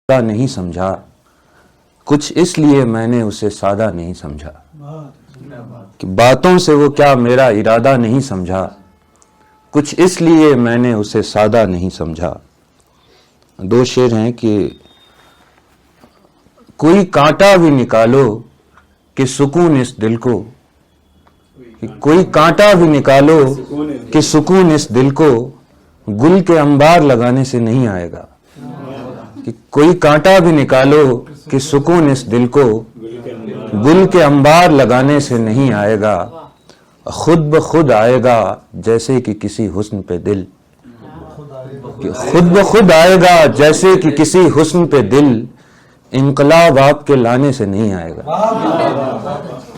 نہیں سمجھا، کچھ اس لیے میں نے اسے سادہ نہیں سمجھا کہ باتوں سے وہ کیا میرا ارادہ نہیں سمجھا، کچھ اس لیے میں نے اسے سادہ نہیں سمجھا۔ دو شعر ہیں کہ کوئی کانٹا بھی نکالو کہ سکون اس دل کو، کہ کوئی کانٹا بھی نکالو کہ سکون اس دل کو گل کے انبار لگانے سے نہیں آئے گا، کہ کوئی کانٹا بھی نکالو کہ سکون اس دل کو گل کے انبار لگانے سے نہیں آئے گا، خود بخود آئے گا جیسے کہ کسی حسن پہ دل، کہ خود بخود آئے گا جیسے کہ کسی حسن پہ دل، انقلاب آپ کے لانے سے نہیں آئے گا،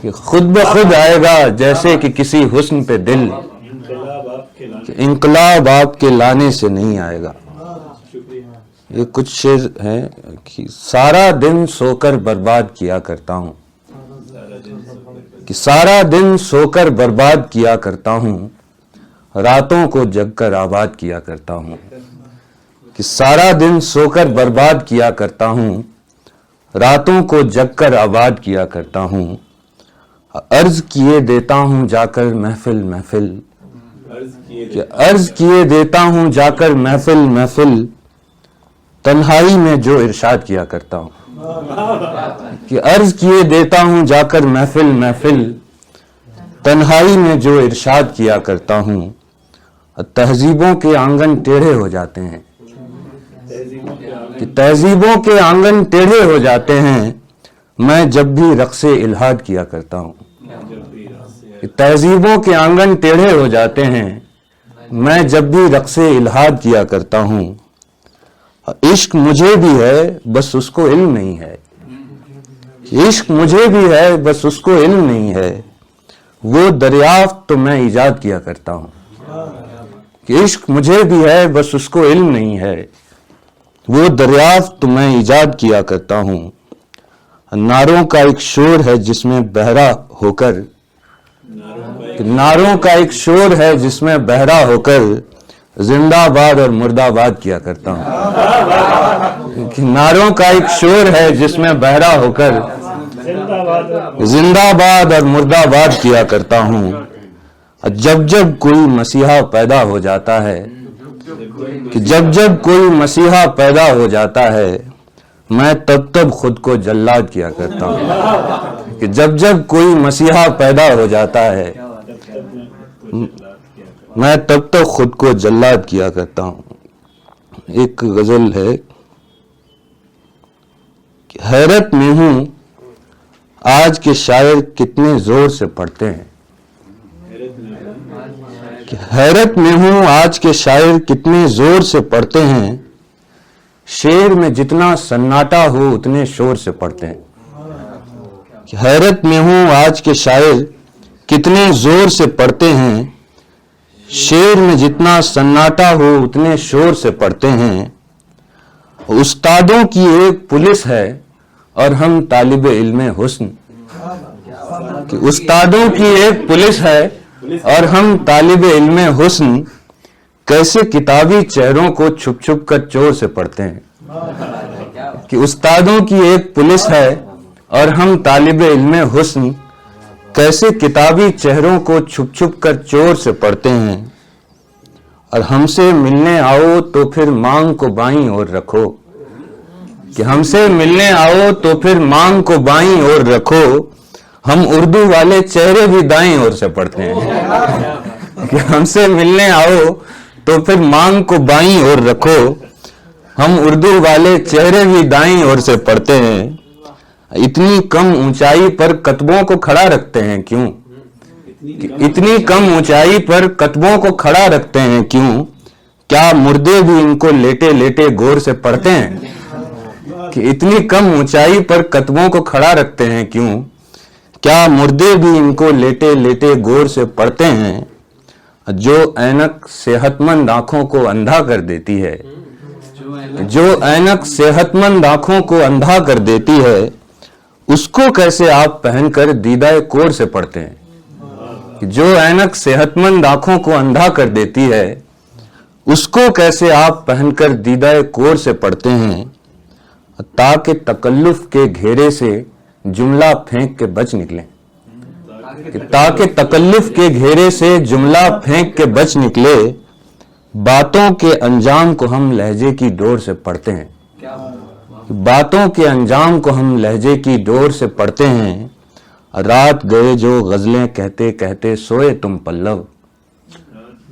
کہ خود بخود آئے گا جیسے کہ کسی حسن پہ دل، کہ انقلاب آپ کے لانے سے نہیں آئے گا۔ یہ کچھ شعر ہیں کہ سارا دن سو کر برباد کیا کرتا ہوں، کہ سارا دن سو کر برباد کیا کرتا ہوں، راتوں کو جگ کر آباد کیا کرتا ہوں، کہ سارا دن سو کر برباد کیا کرتا ہوں، راتوں کو جگ کر آباد کیا کرتا ہوں، عرض کیے دیتا ہوں جا کر محفل محفل، کہ عرض کیے دیتا ہوں جا کر محفل محفل، تنہائی میں جو ارشاد کیا کرتا ہوں، کہ عرض کیے دیتا ہوں جا کر محفل محفل، تنہائی میں جو ارشاد کیا کرتا ہوں، تہذیبوں کے آنگن ٹیڑھے ہو جاتے ہیں، کہ تہذیبوں کے آنگن ٹیڑھے ہو جاتے ہیں، میں جب بھی رقص الہاد کیا کرتا ہوں، کہ تہذیبوں کے آنگن ٹیڑھے ہو جاتے ہیں، میں جب بھی رقص الہاد کیا کرتا ہوں، عشق مجھے بھی ہے بس اس کو علم نہیں ہے، عشق مجھے بھی ہے بس اس کو علم نہیں ہے، وہ دریافت تو میں ایجاد کیا کرتا ہوں، کہ عشق مجھے بھی ہے بس اس کو علم نہیں ہے، وہ دریافت تو میں ایجاد کیا کرتا ہوں، ناروں کا ایک شور ہے جس میں بہرا ہو کر، ناروں کا ایک شور ہے جس میں بہرا ہو کر زندہ باد اور مردہ باد کیا کرتا ہوں، کہ ناروں کا ایک شور ہے جس میں بہرا ہو کر زندہ باد اور مردہ باد کیا کرتا ہوں، جب جب کوئی مسیحا پیدا ہو جاتا ہے، کہ جب جب کوئی مسیحا پیدا ہو جاتا ہے، میں تب تب خود کو جلاد کیا کرتا ہوں، کہ جب جب کوئی مسیحا پیدا ہو جاتا ہے، میں تب تک خود کو جلاد کیا کرتا ہوں۔ ایک غزل ہے کہ حیرت میں ہوں آج کے شاعر کتنے زور سے پڑھتے ہیں، کہ حیرت میں ہوں آج کے شاعر کتنے زور سے پڑھتے ہیں، شعر میں جتنا سناٹا ہو اتنے شور سے پڑھتے ہیں، کہ حیرت میں ہوں آج کے شاعر کتنے زور سے پڑھتے ہیں، شعر میں جتنا سناٹا ہو اتنے شور سے پڑھتے ہیں، استادوں کی ایک پولیس ہے اور ہم طالب علم حسن، کہ استادوں کی ایک پولیس ہے اور ہم طالب علم حسن، کیسے کتابی چہروں کو چھپ چھپ کر چور سے پڑھتے ہیں، کہ استادوں کی ایک پولیس ہے اور ہم طالب علم حسن، کیسے کتابی چہروں کو چھپ چھپ کر چور سے پڑھتے ہیں، اور ہم سے ملنے آؤ تو پھر مانگ کو بائیں اور رکھو، کہ ہم سے ملنے آؤ تو پھر مانگ کو بائیں اور رکھو، ہم اردو والے چہرے بھی دائیں اور سے پڑھتے ہیں، کہ ہم سے ملنے آؤ تو پھر مانگ کو بائیں اور رکھو، ہم اردو والے چہرے بھی دائیں اور سے پڑھتے ہیں، اتنی کم اونچائی پر کتبوں کو کھڑا رکھتے ہیں کیوں، کہ اتنی کم اونچائی پر کتبوں کو کھڑا رکھتے ہیں کیوں، کیا مردے بھی ان کو لیٹے لیٹے غور سے پڑھتے ہیں، کہ اتنی کم اونچائی پر کتبوں کو کھڑا رکھتے ہیں کیوں، کیا مردے بھی ان کو لیٹے لیٹے غور سے پڑھتے ہیں، جو اینک صحت مند آنکھوں کو اندھا کر دیتی ہے، جو اینک صحت مند آنکھوں کو اندھا کر دیتی ہے، اس کو کیسے آپ پہن کر دیدہ کور سے پڑھتے ہیں، جو اینک صحت مند آنکھوں کو اندھا کر دیتی ہے، اس کو کیسے آپ پہن کر دیدہ کور سے پڑھتے ہیں، تاکہ تکلف کے گھیرے سے جملہ پھینک کے بچ نکلیں، تاکہ تکلف کے گھیرے سے جملہ پھینک کے بچ نکلے، باتوں کے انجام کو ہم لہجے کی ڈور سے پڑھتے ہیں، باتوں کے انجام کو ہم لہجے کی ڈور سے پڑھتے ہیں، رات گئے جو غزلیں کہتے کہتے سوئے تم پلو،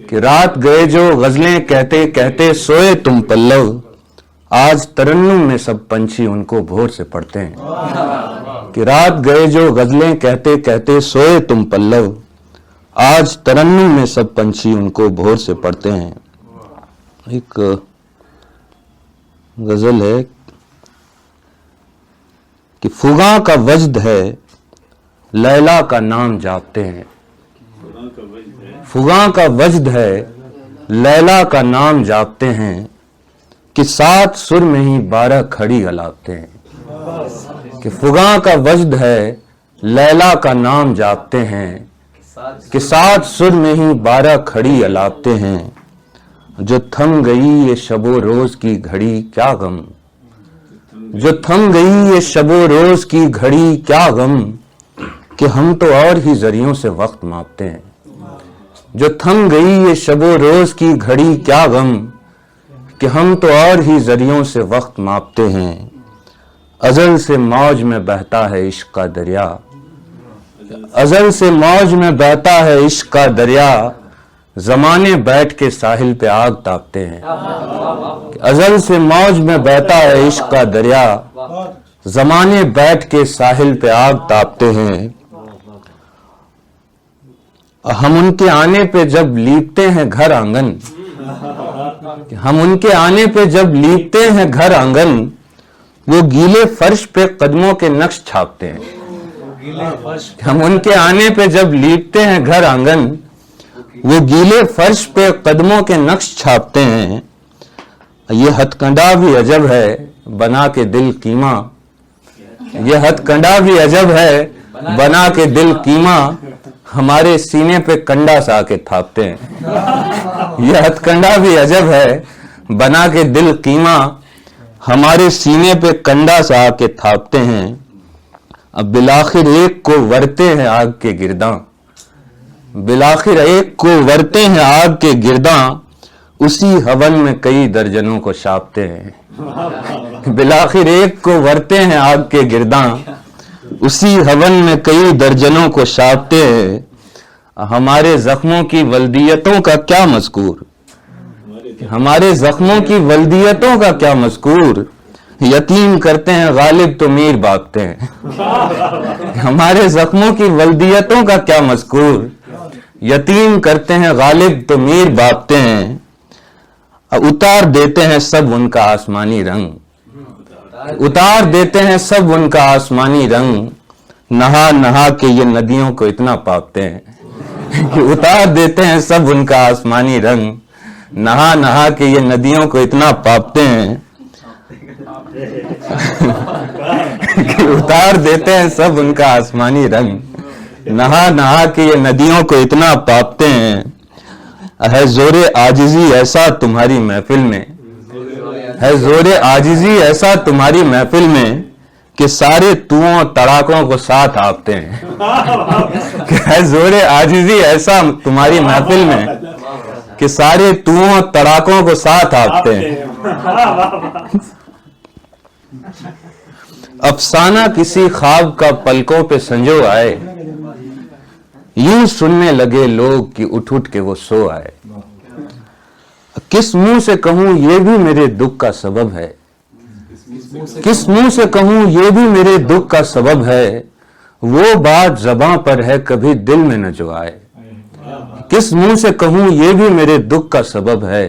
کہ رات گئے جو غزلیں کہتے کہتے سوئے تم پلو، آج ترنم میں سب پنچھی ان کو بھور سے پڑھتے ہیں، کہ رات گئے جو غزلیں کہتے کہتے سوئے تم پلو، آج ترنم میں سب پنچھی ان کو بھور سے پڑھتے ہیں۔ ایک غزل ہے کہ فغاں کا وجد ہے لیلا کا نام جاپتے ہیں، فغاں کا وجد ہے لیلا کا نام جاپتے ہیں، کہ 7 سر میں ہی 12 کھڑی الاپتے ہیں، کہ فغاں کا وجد ہے لیلا کا نام جاپتے ہیں، کہ 7 سر میں ہی 12 کھڑی الاپتے ہیں، جو تھم گئی یہ شب و روز کی گھڑی کیا غم، جو تھم گئی یہ شب و روز کی گھڑی کیا غم، کہ ہم تو اور ہی ذریعوں سے وقت ماپتے ہیں، جو تھم گئی یہ شب و روز کی گھڑی کیا غم، کہ ہم تو اور ہی ذریعوں سے وقت ماپتے ہیں، ازل سے موج میں بہتا ہے عشق کا دریا، ازل سے موج میں بہتا ہے عشق کا دریا، زمانے بیٹھ کے ساحل پہ آگ تاپتے ہیں، ازل سے موج میں بہتا ہے عشق کا دریا، زمانے بیٹھ کے ساحل پہ آگ تاپتے ہیں، ہم ان کے آنے پہ جب لیپتے ہیں گھر آنگن، ہم ان کے آنے پہ جب لیپتے ہیں گھر آنگن، وہ گیلے فرش پہ قدموں کے نقش چھاپتے ہیں، ہم ان کے آنے پہ جب لیپتے ہیں گھر آنگن، وہ گیلے فرش پہ قدموں کے نقش چھاپتے ہیں، یہ ہتھ کنڈا بھی عجب ہے بنا کے دل قیمہ، یہ ہتھ کنڈا بھی عجب ہے بنا کے دل قیمہ، ہمارے سینے پہ کنڈا سا کے تھاپتے ہیں، یہ ہتھ کنڈا بھی عجب ہے بنا کے دل قیمہ، ہمارے سینے پہ کنڈا سا کے تھاپتے ہیں، اب بالآخر ایک کو ورتے ہیں آگ کے گرداں، بالآخر ایک کو ورتے ہیں آگ کے گرداں، اسی ہون میں کئی درجنوں کو شاپتے ہیں، بالآخر ایک کو ورتے ہیں آگ کے گرداں، اسی ہون میں کئی درجنوں کو شاپتے ہیں، ہمارے زخموں کی ولدیتوں کا کیا مذکور، ہمارے زخموں کی ولدیتوں کا کیا مذکور، یتیم کرتے ہیں غالب تو میر باپتے ہیں، ہمارے زخموں کی ولدیتوں کا کیا مذکور، یتیم کرتے ہیں غالب تو میر باپتے ہیں، اتار دیتے ہیں سب ان کا آسمانی رنگ، اتار دیتے ہیں سب ان کا آسمانی رنگ، نہا نہا کے یہ ندیوں کو اتنا پاپتے ہیں، کہ اتار دیتے ہیں سب ان کا آسمانی رنگ، نہا نہا کے یہ ندیوں کو اتنا پاپتے ہیں، کہ اتار دیتے ہیں سب ان کا آسمانی رنگ، نہا نہا کے یہ ندیوں کو اتنا پاپتے ہیں، ہے زور عاجزی ایسا تمہاری محفل میں، ہے زور عاجزی ایسا تمہاری محفل میں، کہ سارے توؤں تڑاکوں کو ساتھ آپتے ہیں، کہ ہے زور عاجزی ایسا تمہاری محفل میں، کہ سارے توؤں تڑاکوں کو ساتھ آپتے ہیں، افسانہ کسی خواب کا پلکوں پہ سنجو آئے، یوں سننے لگے لوگ کہ اٹھ اٹھ کے وہ سو آئے، کس منہ سے کہوں یہ بھی میرے دکھ کا سبب ہے، کس منہ سے کہوں یہ بھی میرے دکھ کا سبب ہے، وہ بات زباں پر ہے کبھی دل میں نہ جو آئے، کس منہ سے کہوں یہ بھی میرے دکھ کا سبب ہے،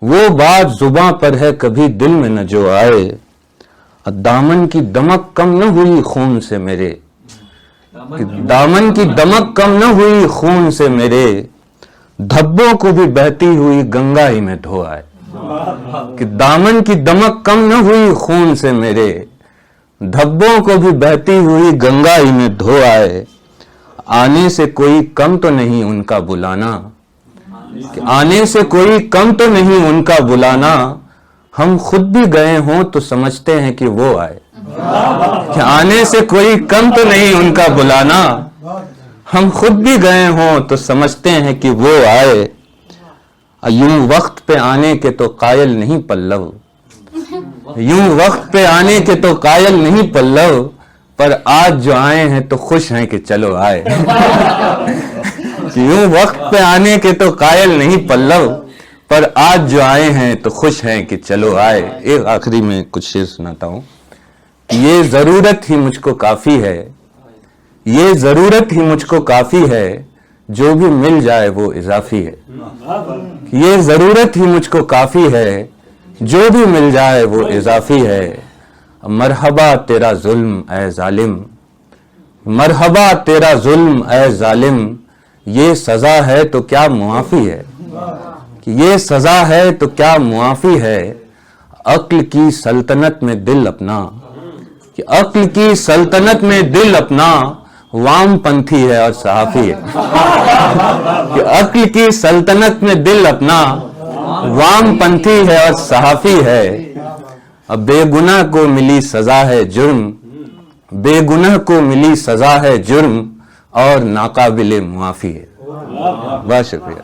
وہ بات زباں پر ہے کبھی دل میں نہ جو آئے، دامن کی دمک کم نہ ہوئی خون سے میرے، دامن کی دمک کم نہ ہوئی خون سے میرے، دھبوں کو بھی بہتی ہوئی گنگا ہی میں دھو آئے، کہ دامن کی دمک کم نہ ہوئی خون سے میرے، دھبوں کو بھی بہتی ہوئی گنگا ہی میں دھو آئے، آنے سے کوئی کم تو نہیں ان کا بلانا، کہ آنے سے کوئی کم تو نہیں ان کا بلانا، ہم خود بھی گئے ہوں تو سمجھتے ہیں کہ وہ آئے، کہ آنے سے کوئی کم تو نہیں ان کا بلانا، ہم خود بھی گئے ہوں تو سمجھتے ہیں کہ وہ آئے، یوں وقت پہ آنے کے تو قائل نہیں پلو، یوں وقت پہ آنے کے تو قائل نہیں پلو، پر آج جو آئے ہیں تو خوش ہیں کہ چلو آئے، یوں وقت پہ آنے کے تو قائل نہیں پلو، پر آج جو آئے ہیں تو خوش ہیں کہ چلو آئے۔ ایک آخری میں کچھ شعر سناتا ہوں۔ یہ ضرورت ہی مجھ کو کافی ہے، یہ ضرورت ہی مجھ کو کافی ہے، جو بھی مل جائے وہ اضافی ہے، یہ ضرورت ہی مجھ کو کافی ہے، جو بھی مل جائے وہ اضافی ہے، مرحبا تیرا ظلم اے ظالم، مرحبا تیرا ظلم اے ظالم، یہ سزا ہے تو کیا معافی ہے، کہ یہ سزا ہے تو کیا معافی ہے، عقل کی سلطنت میں دل اپنا، کہ عقل کی سلطنت میں دل اپنا وام پنتھی ہے اور صحافی ہے، کہ عقل کی سلطنت میں دل اپنا وام پنتھی ہے اور صحافی ہے، اب بے گناہ کو ملی سزا ہے جرم، بے گناہ کو ملی سزا ہے جرم، اور ناقابل معافی ہے۔ بہت شکریہ۔